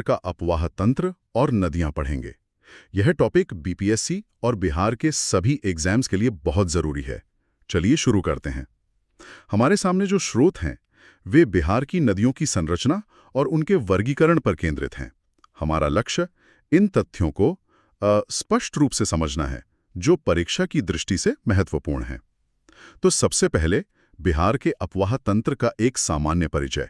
का अपवाह तंत्र और नदियां पढ़ेंगे। यह टॉपिक बीपीएससी और बिहार के सभी एग्जाम्स के लिए बहुत जरूरी है। चलिए शुरू करते हैं। हमारे सामने जो स्रोत हैं वे बिहार की नदियों की संरचना और उनके वर्गीकरण पर केंद्रित हैं। हमारा लक्ष्य इन तथ्यों को स्पष्ट रूप से समझना है जो परीक्षा की दृष्टि से महत्वपूर्ण है। तो सबसे पहले बिहार के अपवाह तंत्र का एक सामान्य परिचय।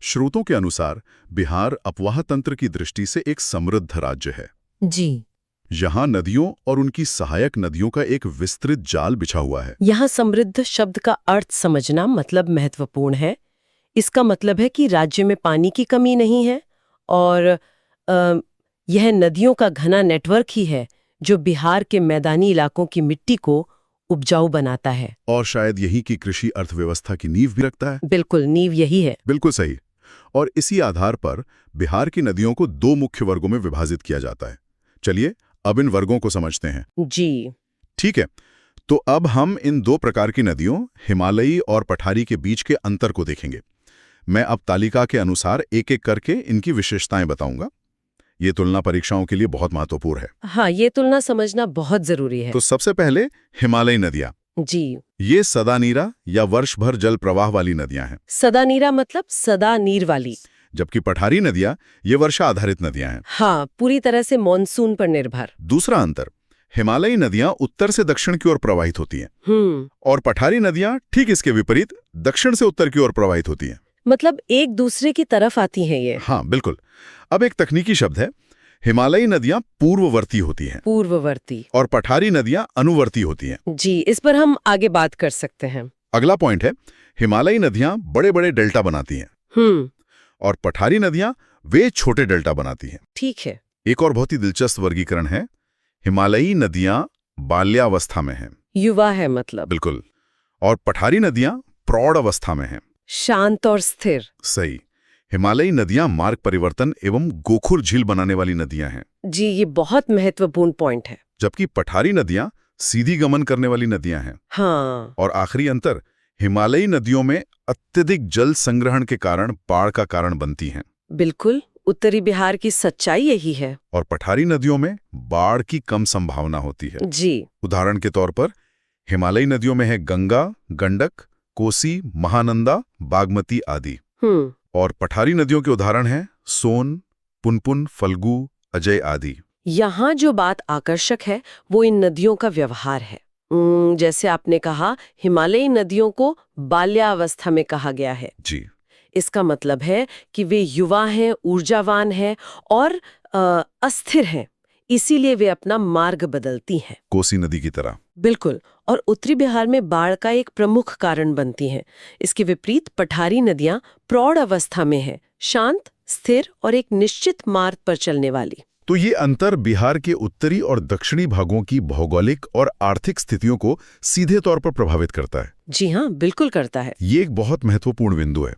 स्रोतों के अनुसार बिहार अपवाह तंत्र की दृष्टि से एक समृद्ध राज्य है। जी। यहाँ नदियों और उनकी सहायक नदियों का एक विस्तृत जाल बिछा हुआ है। यहाँ समृद्ध शब्द का अर्थ समझना मतलब महत्वपूर्ण है। इसका मतलब है कि राज्य में पानी की कमी नहीं है और यह नदियों का घना नेटवर्क ही है जो बिहार के मैदानी इलाकों की मिट्टी को उपजाऊ बनाता है। और शायद यही की कृषि अर्थव्यवस्था की नींव भी रखता है। बिल्कुल, नींव यही है। बिल्कुल सही। और इसी आधार पर बिहार की नदियों को दो मुख्य वर्गों में विभाजित किया जाता है। चलिए अब इन वर्गों को समझते हैं। जी ठीक है, तो अब हम इन दो प्रकार की नदियों हिमालयी और पठारी के बीच के अंतर को देखेंगे। मैं अब तालिका के अनुसार एक एक करके इनकी विशेषताएं बताऊंगा। ये तुलना परीक्षाओं के लिए बहुत महत्वपूर्ण है। हाँ, ये तुलना समझना बहुत जरूरी है। तो सबसे पहले हिमालयी नदियां। जी। ये सदानीरा या वर्ष भर जल प्रवाह वाली नदियां हैं। सदानीरा मतलब सदा नीर वाली। जबकि पठारी नदियां ये वर्षा आधारित नदियां हैं। हाँ, पूरी तरह से मॉनसून पर निर्भर। दूसरा अंतर, हिमालयी नदियां उत्तर से दक्षिण की ओर प्रवाहित होती हैं और पठारी नदियां ठीक इसके विपरीत दक्षिण से उत्तर की ओर प्रवाहित होती हैं। मतलब एक दूसरे की तरफ आती हैं ये। हाँ बिल्कुल। अब एक तकनीकी शब्द है, हिमालयी नदियां पूर्ववर्ती होती हैं पूर्ववर्ती। और पठारी नदियां अनुवर्ती होती हैं। जी, इस पर हम आगे बात कर सकते हैं। अगला पॉइंट है, हिमालयी नदियां बड़े बड़े डेल्टा बनाती हैं और पठारी नदियां वे छोटे डेल्टा बनाती हैं। ठीक है। एक और बहुत ही दिलचस्प वर्गीकरण है, हिमालयी नदियां बाल्यावस्था में हैं। युवा है मतलब। बिल्कुल। और पठारी नदियां प्रौढ़ अवस्था में हैं। शांत और स्थिर। सही। हिमालयी नदियां मार्ग परिवर्तन एवं गोखुर झील बनाने वाली नदियां हैं। जी, ये बहुत महत्वपूर्ण पॉइंट है। जबकि पठारी नदियां सीधी गमन करने वाली नदियां हैं। हाँ। और आखिरी अंतर, हिमालयी नदियों में अत्यधिक जल संग्रहण के कारण बाढ़ का कारण बनती हैं। बिल्कुल, उत्तरी बिहार की सच्चाई यही है। और पठारी नदियों में बाढ़ की कम संभावना होती है। जी। उदाहरण के तौर पर हिमालयी नदियों में है गंगा, गंडक, कोसी, महानंदा, बागमती आदि। और पठारी नदियों के उदाहरण हैं सोन, पुनपुन, फल्गु, अजय आदि। यहाँ जो बात आकर्षक है वो इन नदियों का व्यवहार है। जैसे आपने कहा, हिमालयी नदियों को बाल्यावस्था में कहा गया है। जी। इसका मतलब है कि वे युवा हैं, ऊर्जावान हैं और अस्थिर हैं, इसीलिए वे अपना मार्ग बदलती हैं, कोसी नदी की तरह। बिल्कुल। और उत्तरी बिहार में बाढ़ का एक प्रमुख कारण बनती हैं। इसके विपरीत पठारी नदियां प्रौढ़ अवस्था में हैं, शांत, स्थिर और एक निश्चित मार्ग पर चलने वाली। तो ये अंतर बिहार के उत्तरी और दक्षिणी भागों की भौगोलिक और आर्थिक स्थितियों को सीधे तौर पर प्रभावित करता है। जी हाँ, बिल्कुल करता है। ये एक बहुत महत्वपूर्ण बिंदु है।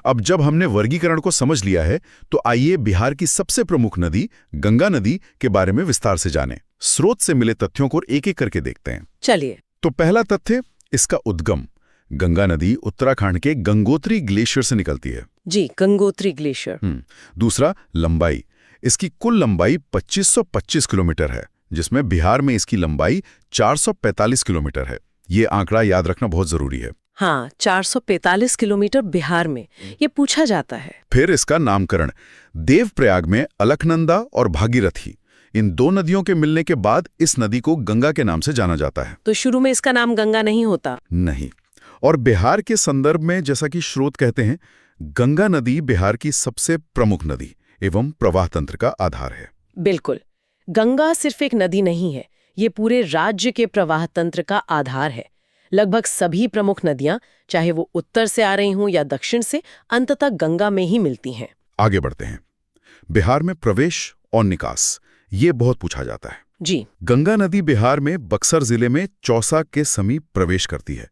अब जब हमने वर्गीकरण को समझ लिया है तो आइए बिहार की सबसे प्रमुख नदी गंगा नदी के बारे में विस्तार से जानें। स्रोत से मिले तथ्यों को एक एक करके देखते हैं। चलिए। तो पहला तथ्य, इसका उद्गम। गंगा नदी उत्तराखंड के गंगोत्री ग्लेशियर से निकलती है। जी, गंगोत्री ग्लेशियर। दूसरा, लंबाई। इसकी कुल लंबाई 2525 किलोमीटर है, जिसमें बिहार में इसकी लंबाई 445 किलोमीटर है। ये आंकड़ा याद रखना बहुत जरूरी है। हाँ, 445 किलोमीटर बिहार में, ये पूछा जाता है। फिर इसका नामकरण। देवप्रयाग में अलकनंदा और भागीरथी, इन दो नदियों के मिलने के बाद इस नदी को गंगा के नाम से जाना जाता है। तो शुरू में इसका नाम गंगा नहीं होता? नहीं। और बिहार के संदर्भ में जैसा कि स्रोत कहते हैं, गंगा नदी बिहार की सबसे प्रमुख नदी एवं प्रवाह तंत्र का आधार है। बिल्कुल। गंगा सिर्फ एक नदी नहीं है, ये पूरे राज्य के प्रवाह तंत्र का आधार है। लगभग सभी प्रमुख नदियां, चाहे वो उत्तर से आ रही हों या दक्षिण से, अंततः गंगा में ही मिलती हैं। आगे बढ़ते हैं। बिहार में प्रवेश और निकास, ये बहुत पूछा जाता है। जी। गंगा नदी बिहार में बक्सर जिले में चौसा के समीप प्रवेश करती है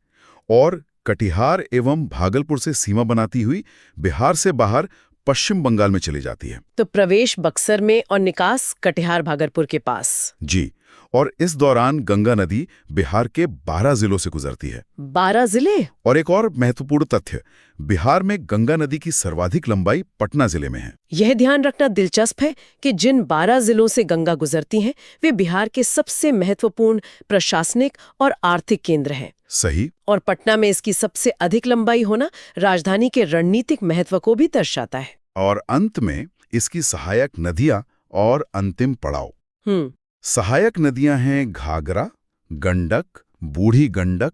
और कटिहार एवं भागलपुर से सीमा बनाती हुई बिहार से बाहर पश्चिम बंगाल में चली जाती है। तो प्रवेश बक्सर में और निकास कटिहार भागलपुर के पास। जी। और इस दौरान गंगा नदी बिहार के 12 जिलों से गुजरती है। 12 जिले? और एक और महत्वपूर्ण तथ्य, बिहार में गंगा नदी की सर्वाधिक लंबाई पटना जिले में है। यह ध्यान रखना दिलचस्प है कि जिन 12 जिलों से गंगा गुजरती हैं, वे बिहार के सबसे महत्वपूर्ण प्रशासनिक और आर्थिक केंद्र हैं। सही। और पटना में इसकी सबसे अधिक लंबाई होना राजधानी के रणनीतिक महत्व को भी दर्शाता है। और अंत में इसकी सहायक नदियां और अंतिम पड़ाव। सहायक नदियां हैं घाघरा, गंडक, बूढ़ी गंडक,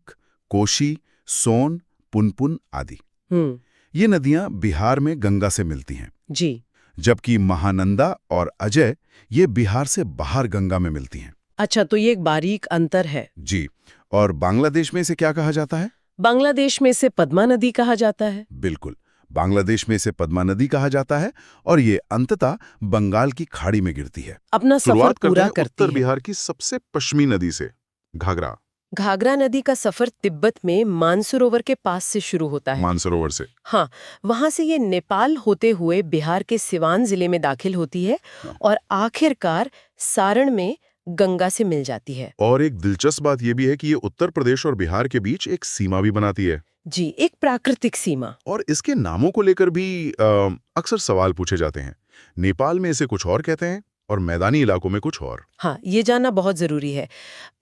कोशी, सोन, पुनपुन आदि। ये नदियां बिहार में गंगा से मिलती हैं जी, जबकि महानंदा और अजय ये बिहार से बाहर गंगा में मिलती हैं। अच्छा, तो ये एक बारीक अंतर है। जी। और बांग्लादेश में इसे क्या कहा जाता है? बांग्लादेश में इसे पद्मा नदी कहा जाता है। बिल्कुल, बांग्लादेश में इसे पद्मा नदी कहा जाता है और ये अंततः बंगाल की खाड़ी में गिरती है। अपना सफर पूरा करती उत्तर है। बिहार की सबसे पश्चिमी नदी से, घाघरा। घाघरा नदी का सफर तिब्बत में मानसरोवर के पास से शुरू होता है। मानसरोवर से? हाँ, वहां से ये नेपाल होते हुए बिहार के सिवान जिले में दाखिल होती है और आखिरकार सारण में गंगा से मिल जाती है। और एक दिलचस्प बात यह भी है कि ये उत्तर प्रदेश और बिहार के बीच एक सीमा भी बनाती है। जी, एक प्राकृतिक सीमा। और इसके नामों को लेकर भी अक्सर सवाल पूछे जाते हैं। नेपाल में इसे कुछ और कहते हैं और मैदानी इलाकों में कुछ और। हाँ, ये जानना बहुत जरूरी है।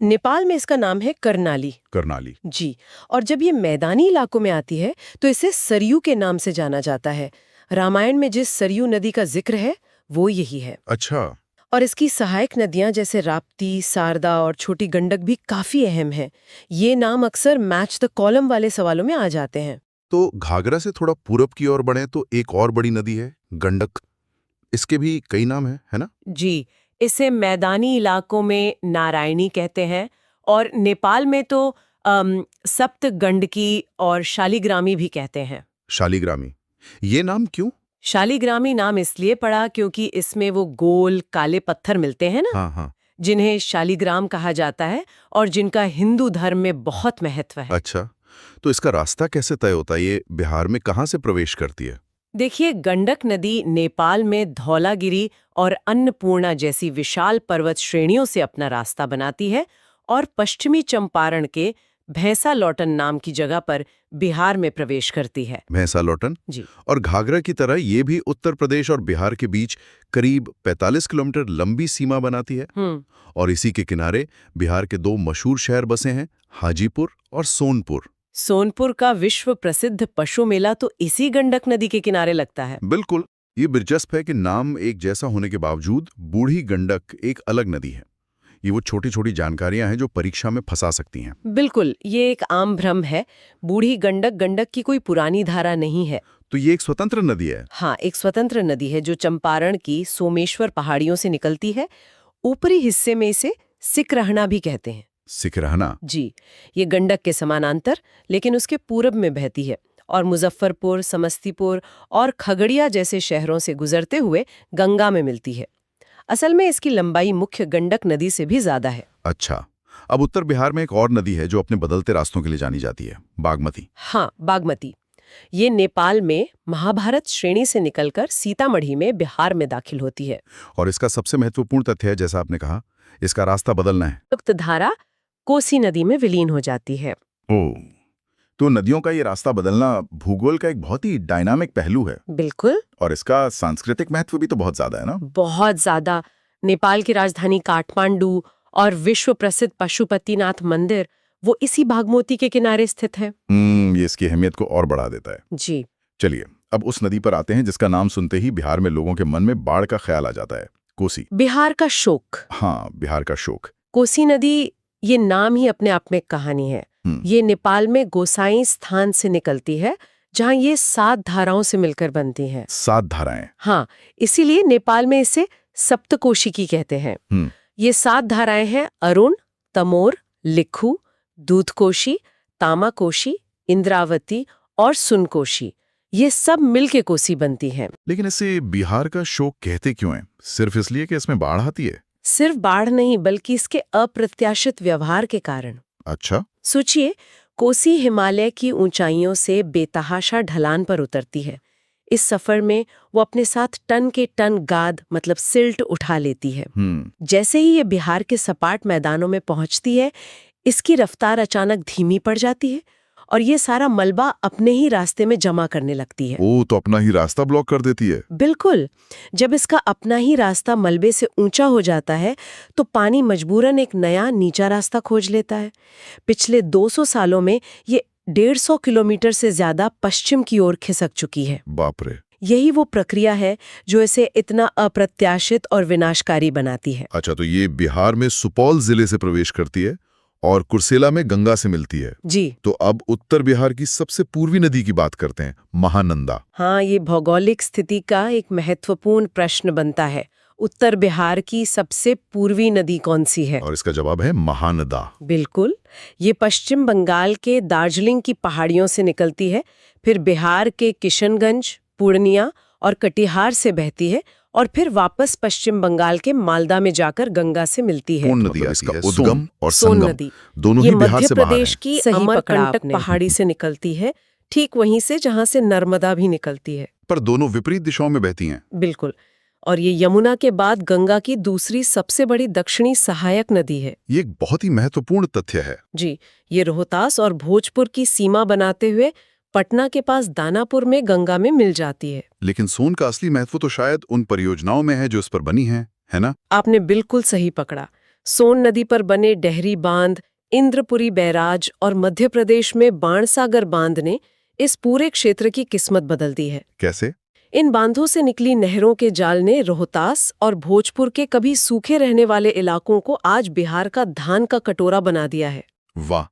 नेपाल में इसका नाम है कर्नाली। कर्नाली। जी, और जब ये मैदानी इलाकों में आती है तो इसे सरयू के नाम से जाना जाता है। रामायण में जिस सरयू नदी का जिक्र है वो यही है। अच्छा। और इसकी सहायक नदियां जैसे राप्ती, शारदा और छोटी गंडक भी काफी अहम हैं। ये नाम अक्सर मैच द कॉलम वाले सवालों में आ जाते हैं। तो घाघरा से थोड़ा पूरब की ओर बढ़े तो एक और बड़ी नदी है गंडक। इसके भी कई नाम है ना? जी, इसे मैदानी इलाकों में नारायणी कहते हैं और नेपाल में तो सप्तगंडकी और शालिग्रामी भी कहते हैं। शालिग्रामी, ये नाम क्यों? शालिग्रामी नाम इसलिए पड़ा क्योंकि इसमें वो गोल काले पत्थर मिलते हैं ना, हाँ हाँ। जिन्हें शालिग्राम कहा जाता है और जिनका हिंदू धर्म में बहुत महत्व है। अच्छा, तो इसका रास्ता कैसे तय होता है? ये बिहार में कहाँ से प्रवेश करती है? देखिए, गंडक नदी नेपाल में धौलागिरी और अन्नपूर्णा जैसी विशाल पर्वत श्रेणियों से अपना रास्ता बनाती है और पश्चिमी चंपारण के भैंसालोटन नाम की जगह पर बिहार में प्रवेश करती है। भैंसालोटन? जी। और घाघरा की तरह ये भी उत्तर प्रदेश और बिहार के बीच करीब 45 किलोमीटर लंबी सीमा बनाती है। और इसी के किनारे बिहार के दो मशहूर शहर बसे हैं, हाजीपुर और सोनपुर। सोनपुर का विश्व प्रसिद्ध पशु मेला तो इसी गंडक नदी के किनारे लगता है। बिल्कुल। ये दिलचस्प है कि नाम एक जैसा होने के बावजूद बूढ़ी गंडक एक अलग नदी है। ये वो छोटी छोटी जानकारियां हैं जो परीक्षा में फंसा सकती हैं। बिल्कुल, ये एक आम भ्रम है। बूढ़ी गंडक गंडक की कोई पुरानी धारा नहीं है। तो ये एक स्वतंत्र नदी है? हाँ, एक स्वतंत्र नदी है जो चंपारण की सोमेश्वर पहाड़ियों से निकलती है। ऊपरी हिस्से में इसे सिकरहना भी कहते हैं। सिकरहना? जी, ये गंडक के समानांतर लेकिन उसके पूरब में बहती है और मुजफ्फरपुर, समस्तीपुर और खगड़िया जैसे शहरों से गुजरते हुए गंगा में मिलती है। असल में इसकी लंबाई मुख्य गंडक नदी से भी ज्यादा है। अच्छा, अब उत्तर बिहार में एक और नदी है जो अपने बदलते रास्तों के लिए जानी जाती है, बागमती। हाँ, बागमती। ये नेपाल में महाभारत श्रेणी से निकलकर सीतामढ़ी में बिहार में दाखिल होती है। और इसका सबसे महत्वपूर्ण तथ्य है, जैसा आपने कहा, इसका रास्ता बदलना है। उक्त धारा कोसी नदी में विलीन हो जाती है। ओह, तो नदियों का ये रास्ता बदलना भूगोल का एक बहुत ही डायनामिक पहलू है। बिल्कुल। और इसका सांस्कृतिक महत्व भी तो बहुत ज्यादा है ना? बहुत ज्यादा। नेपाल की राजधानी काठमांडू और विश्व प्रसिद्ध पशुपतिनाथ मंदिर वो इसी बागमती के किनारे स्थित है। ये इसकी अहमियत को और बढ़ा देता है। जी। चलिए, अब उस नदी पर आते हैं जिसका नाम सुनते ही बिहार में लोगों के मन में बाढ़ का ख्याल आ जाता है, कोसी। बिहार का शोक। हाँ, बिहार का शोक। कोसी नदी, ये नाम ही अपने आप में एक कहानी है। ये नेपाल में गोसाई स्थान से निकलती है जहाँ ये 7 धाराओं से मिलकर बनती हैं। 7 धाराएं? हाँ, इसीलिए नेपाल में इसे सप्तकोशिकी कहते हैं। ये 7 धाराएं हैं अरुण, तमोर, लिखू, दूधकोशी, तामाकोशी, इंद्रावती और सुनकोशी। ये सब मिलके कोसी बनती हैं। लेकिन इसे बिहार का शोक कहते क्यों हैं? सिर्फ इसलिए कि इसमें बाढ़ आती है? सिर्फ बाढ़ नहीं, बल्कि इसके अप्रत्याशित व्यवहार के कारण। अच्छा। सोचिए, कोसी हिमालय की ऊंचाइयों से बेतहाशा ढलान पर उतरती है। इस सफर में वो अपने साथ टन के टन गाद मतलब सिल्ट उठा लेती है। जैसे ही ये बिहार के सपाट मैदानों में पहुंचती है, इसकी रफ्तार अचानक धीमी पड़ जाती है और ये सारा मलबा अपने ही रास्ते में जमा करने लगती है। ओ, तो अपना ही रास्ता ब्लॉक कर देती है। बिल्कुल। जब इसका अपना ही रास्ता मलबे से ऊंचा हो जाता है तो पानी मजबूरन एक नया नीचा रास्ता खोज लेता है। पिछले 200 सालों में ये 150 किलोमीटर से ज्यादा पश्चिम की ओर खिसक चुकी है। बाप रे। यही वो प्रक्रिया है जो इसे इतना अप्रत्याशित और विनाशकारी बनाती है। अच्छा, तो ये बिहार में सुपौल जिले से प्रवेश करती है और कुर्सेला में गंगा से मिलती है। जी। तो अब उत्तर बिहार की सबसे पूर्वी नदी की बात करते हैं, महानंदा। हाँ, ये भौगोलिक स्थिति का एक महत्वपूर्ण प्रश्न बनता है। उत्तर बिहार की सबसे पूर्वी नदी कौन सी है? और इसका जवाब है महानदा। बिल्कुल। ये पश्चिम बंगाल के दार्जिलिंग की पहाड़ियों से निकलती है, फिर बिहार के किशनगंज, पूर्णिया और कटिहार से बहती है और फिर वापस पश्चिम बंगाल के मालदा में जाकर गंगा से मिलती है। कौन नदी है? इसका उद्गम और सोन संगम नदी दोनों ही बिहार से बाहर हैं। मध्य प्रदेश की अमरकंटक पहाड़ी से निकलती है, ठीक वहीं से जहां से नर्मदा भी निकलती है। पर दोनों विपरीत दिशाओं में बहती हैं। बिल्कुल। और ये यमुना के बाद गंगा की दूसरी सबसे बड़ी दक्षिणी सहायक नदी है। ये एक बहुत ही महत्वपूर्ण तथ्य है। जी। ये रोहतास और भोजपुर की सीमा बनाते हुए पटना के पास दानापुर में गंगा में मिल जाती है। लेकिन सोन का असली महत्व तो शायद उन परियोजनाओं में है जो इस पर बनी हैं, है ना? आपने बिल्कुल सही पकड़ा। सोन नदी पर बने डेहरी बांध, इंद्रपुरी बैराज और मध्य प्रदेश में बाणसागर बांध ने इस पूरे क्षेत्र की किस्मत बदल दी है। कैसे? इन बांधों से निकली नहरों के जाल ने रोहतास और भोजपुर के कभी सूखे रहने वाले इलाकों को आज बिहार का धान का कटोरा बना दिया है। वाह!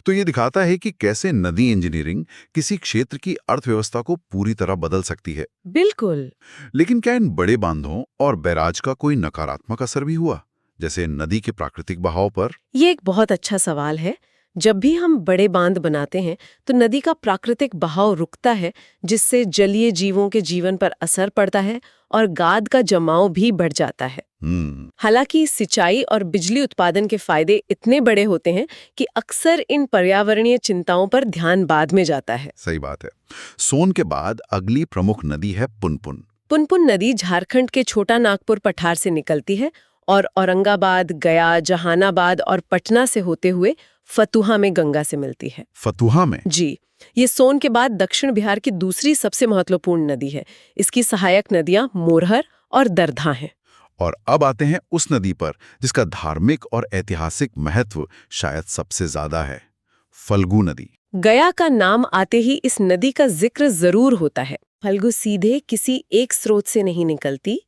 तो ये दिखाता है कि कैसे नदी इंजीनियरिंग किसी क्षेत्र की अर्थव्यवस्था को पूरी तरह बदल सकती है। बिल्कुल। लेकिन क्या इन बड़े बांधों और बैराज का कोई नकारात्मक असर भी हुआ, जैसे नदी के प्राकृतिक बहाव पर? ये एक बहुत अच्छा सवाल है। जब भी हम बड़े बांध बनाते हैं तो नदी का प्राकृतिक बहाव रुकता है, जिससे जलीय जीवों के जीवन पर असर पड़ता है और गाद का जमाव भी बढ़ जाता है। हालांकि सिंचाई और बिजली उत्पादन के फायदे इतने बड़े होते हैं कि अक्सर इन पर्यावरणीय चिंताओं पर ध्यान बाद में जाता है। सही बात है। सोन के बाद अगली प्रमुख नदी है पुनपुन। पुनपुन नदी झारखंड के छोटा नागपुर पठार से निकलती है और औरंगाबाद, गया, जहानाबाद और पटना से होते हुए फतुहा में गंगा से मिलती है। फतुहा में? जी। ये सोन के बाद दक्षिण बिहार की दूसरी सबसे महत्वपूर्ण नदी है। इसकी सहायक नदियां मोरहर और दरधा हैं। और अब आते हैं उस नदी पर जिसका धार्मिक और ऐतिहासिक महत्व शायद सबसे ज्यादा है, फल्गु नदी। गया का नाम आते ही इस नदी का जिक्र जरूर होता है। फल्गु सीधे किसी एक स्रोत से नहीं निकलती।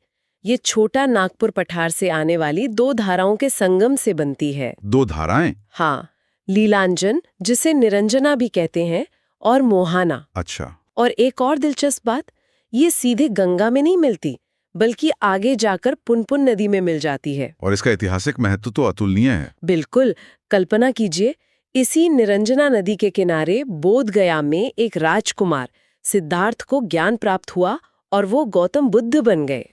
ये छोटा नागपुर पठार से आने वाली दो धाराओं के संगम से बनती है। दो धाराएं? हाँ, लीलांजन, जिसे निरंजना भी कहते हैं, और मोहाना। अच्छा। और एक और दिलचस्प बात, ये सीधे गंगा में नहीं मिलती, बल्कि आगे जाकर पुनपुन नदी में मिल जाती है। और इसका ऐतिहासिक महत्व तो अतुलनीय है। बिल्कुल। कल्पना कीजिए, इसी निरंजना नदी के किनारे बोध गया में एक राजकुमार सिद्धार्थ को ज्ञान प्राप्त हुआ और वो गौतम बुद्ध बन गए।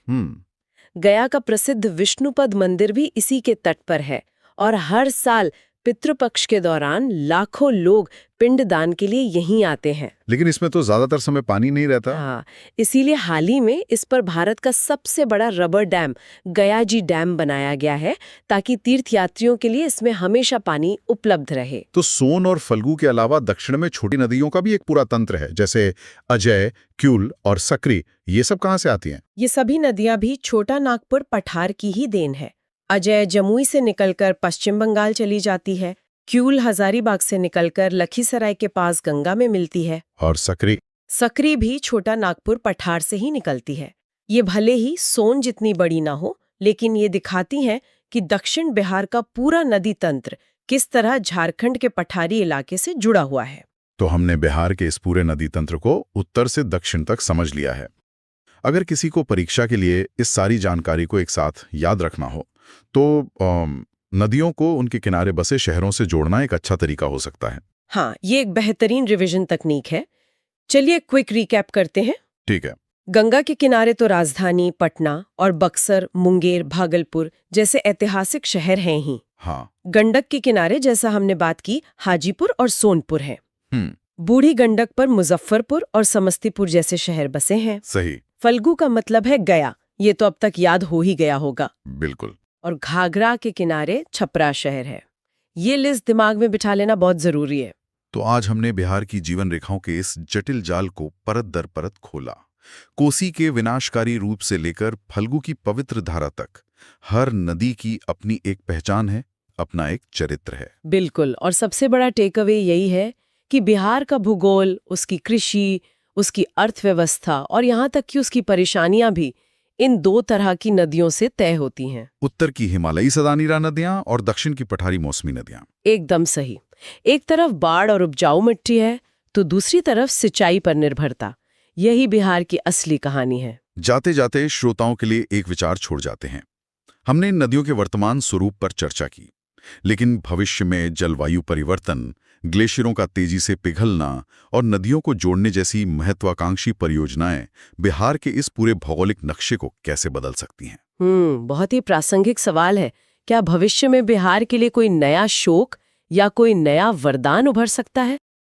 गया का प्रसिद्ध विष्णुपद मंदिर भी इसी के तट पर है और हर साल पितृपक्ष के दौरान लाखों लोग पिंडदान के लिए यहीं आते हैं। लेकिन इसमें तो ज्यादातर समय पानी नहीं रहता। हाँ, इसीलिए हाल ही में इस पर भारत का सबसे बड़ा रबर डैम गयाजी डैम बनाया गया है, ताकि तीर्थयात्रियों के लिए इसमें हमेशा पानी उपलब्ध रहे। तो सोन और फल्गु के अलावा दक्षिण में छोटी नदियों का भी एक पूरा तंत्र है, जैसे अजय, क्यूल और सकरी। ये सब कहाँ से आती हैं? ये सभी नदियां भी छोटा नागपुर पठार की ही देन है। अजय जमुई से निकलकर पश्चिम बंगाल चली जाती है, क्यूल हजारीबाग से निकलकर लखीसराय के पास गंगा में मिलती है, और सकरी भी छोटा नागपुर पठार से ही निकलती है। ये भले ही सोन जितनी बड़ी ना हो, लेकिन ये दिखाती हैं कि दक्षिण बिहार का पूरा नदी तंत्र किस तरह झारखंड के पठारी इलाके से जुड़ा हुआ है। तो हमने बिहार के इस पूरे नदी तंत्र को उत्तर से दक्षिण तक समझ लिया है। अगर किसी को परीक्षा के लिए इस सारी जानकारी को एक साथ याद रखना हो तो नदियों को उनके किनारे बसे शहरों से जोड़ना एक अच्छा तरीका हो सकता है। हाँ, ये एक बेहतरीन रिवीजन तकनीक है। चलिए क्विक रिकैप करते हैं। ठीक है। गंगा के किनारे तो राजधानी पटना और बक्सर, मुंगेर, भागलपुर जैसे ऐतिहासिक शहर हैं ही। हाँ। गंडक के किनारे, जैसा हमने बात की, हाजीपुर और सोनपुर हैं। बूढ़ी गंडक पर मुजफ्फरपुर और समस्तीपुर जैसे शहर बसे हैं। सही। फल्गु का मतलब है गया, ये तो अब तक याद हो ही गया होगा। बिल्कुल। और घाघरा के किनारे छपरा शहर है। ये लिस्ट दिमाग में बिठा लेना बहुत जरूरी है। तो आज हमने बिहार की जीवन रेखाओं के इस जटिल जाल को परत दर परत खोला। कोसी के विनाशकारी रूप से लेकर फल्गु की पवित्र धारा तक हर नदी की अपनी एक पहचान है, अपना एक चरित्र है। बिल्कुल, और सबसे बड़ा टेक अवे यही है कि बिहार का भूगोल, उसकी कृषि, उसकी अर्थव्यवस्था और यहाँ तक कि उसकी परेशानियां भी इन दो तरह की नदियों से तय होती हैं। उत्तर की हिमालयी सदानीरा नदियां और दक्षिण की पठारी मौसमी नदियां। एकदम सही। एक तरफ बाढ़ और उपजाऊ मिट्टी है, तो दूसरी तरफ सिंचाई पर निर्भरता। यही बिहार की असली कहानी है। जाते जाते श्रोताओं के लिए एक विचार छोड़ जाते हैं। हमने इन नदियों के वर्तमान स्वरूप पर चर्चा की, लेकिन भविष्य में जलवायु परिवर्तन, ग्लेशियरों का तेजी से पिघलना और नदियों को जोड़ने जैसी महत्वाकांक्षी परियोजनाएं बिहार के इस पूरे भौगोलिक नक्शे को कैसे बदल सकती हैं? बहुत ही प्रासंगिक सवाल है। क्या भविष्य में बिहार के लिए कोई नया शोक या कोई नया वरदान उभर सकता है?